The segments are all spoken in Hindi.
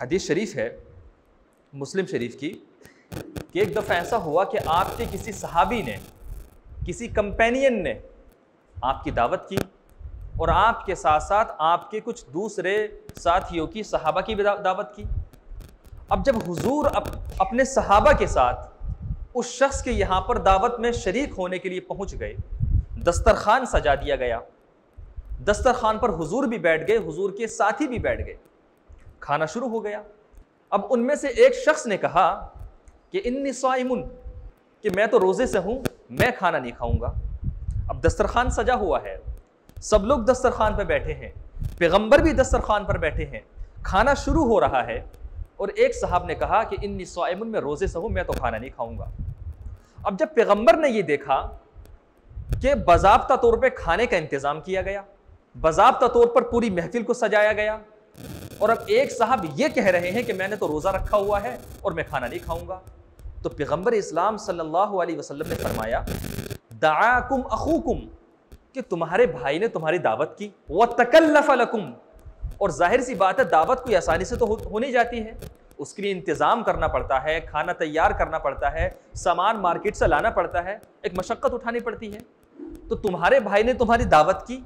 हदीस शरीफ है मुस्लिम शरीफ की कि एक दफ़ा ऐसा हुआ कि आपके किसी सहाबी ने, किसी कंपेनियन ने आपकी दावत की और आपके साथ साथ आपके कुछ दूसरे साथियों की, सहाबा की भी दावत की। अब जब हुजूर अपने सहाबा के साथ उस शख्स के यहाँ पर दावत में शरीक होने के लिए पहुँच गए, दस्तरखान सजा दिया गया, दस्तरखान पर हुजूर भी बैठ गए, हुजूर के साथी भी बैठ गए, खाना शुरू हो गया। अब उनमें से एक शख्स ने कहा कि इन्नी साइमुन, कि मैं तो रोज़े से हूँ, मैं खाना नहीं खाऊंगा। अब दस्तरखान सजा हुआ है, सब लोग दस्तरखान पर बैठे हैं, पैगंबर भी दस्तरखान पर बैठे हैं, खाना शुरू हो रहा है और एक साहब ने कहा कि इन्नी साइमुन, मैं रोज़े से हूँ, मैं तो खाना नहीं खाऊंगा। अब जब पैगंबर ने ये देखा कि बाज़ाब्ता तौर पे खाने का इंतज़ाम किया गया, बाज़ाब्ता तौर पर पूरी महफिल को सजाया गया, और अब एक साहब ये कह रहे हैं कि मैंने तो रोज़ा रखा हुआ है और मैं खाना नहीं खाऊंगा, तो पैगंबर इस्लाम सल्लल्लाहु अलैहि वसल्लम ने फरमाया दआकुम अखूकुम, कि तुम्हारे भाई ने तुम्हारी दावत की, व तकल्लफ़ लकुम, और जाहिर सी बात है दावत कोई आसानी से तो हो नहीं जाती है, उसके लिए इंतज़ाम करना पड़ता है, खाना तैयार करना पड़ता है, सामान मार्केट से लाना पड़ता है, एक मशक्क़त उठानी पड़ती है। तो तुम्हारे भाई ने तुम्हारी दावत की,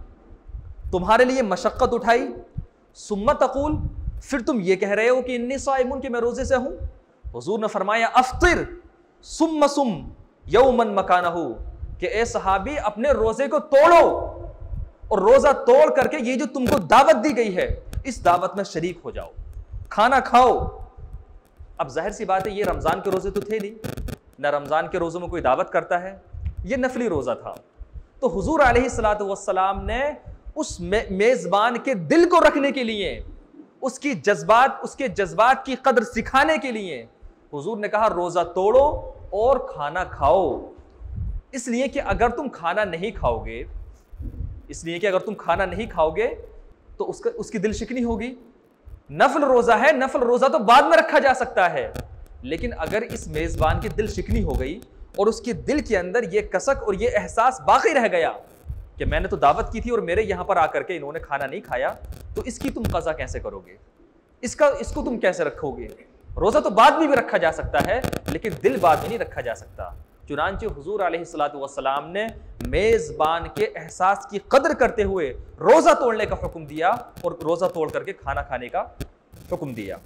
तुम्हारे लिए मशक्क़त उठाई, सुम्मा तक़ूल, फिर तुम ये कह रहे हो कि इन्नी साइमुन, कि मैं रोज़े से हूँ। हुज़ूर ने फरमाया अफ़्तिर सुम्मा सुम यौमन मकानहू, कि ए सहाबी अपने रोज़े को तोड़ो और रोज़ा तोड़ करके ये जो तुमको दावत दी गई है इस दावत में शरीक हो जाओ, खाना खाओ। अब जाहिर सी बात है ये रमज़ान के रोज़े तो थे नहीं, ना रमज़ान के रोज़ों में कोई दावत करता है, ये नफली रोज़ा था। तो हुज़ूर अलैहिस्सलातु वस्सलाम ने उस मेज़बान के दिल को रखने के लिए, उसके जज्बात की कदर सिखाने के लिए हुजूर ने कहा रोज़ा तोड़ो और खाना खाओ। इसलिए कि अगर तुम खाना नहीं खाओगे तो उसकी दिल शिकनी होगी। नफल रोज़ा है, नफल रोज़ा तो बाद में रखा जा सकता है, लेकिन अगर इस मेज़बान की दिल शिकनी हो गई और उसके दिल के अंदर ये कसक और ये एहसास बाकी रह गया कि मैंने तो दावत की थी और मेरे यहाँ पर आकर के इन्होंने खाना नहीं खाया, तो इसकी तुम कज़ा कैसे करोगे, इसको तुम कैसे रखोगे। रोज़ा तो बाद में भी रखा जा सकता है, लेकिन दिल बाद में नहीं रखा जा सकता। चुनांचे हुजूर अलैहिस्सलातु वस्सलाम ने मेज़बान के एहसास की कदर करते हुए रोज़ा तोड़ने का हुक्म दिया और रोज़ा तोड़ करके खाना खाने का हुक्म दिया।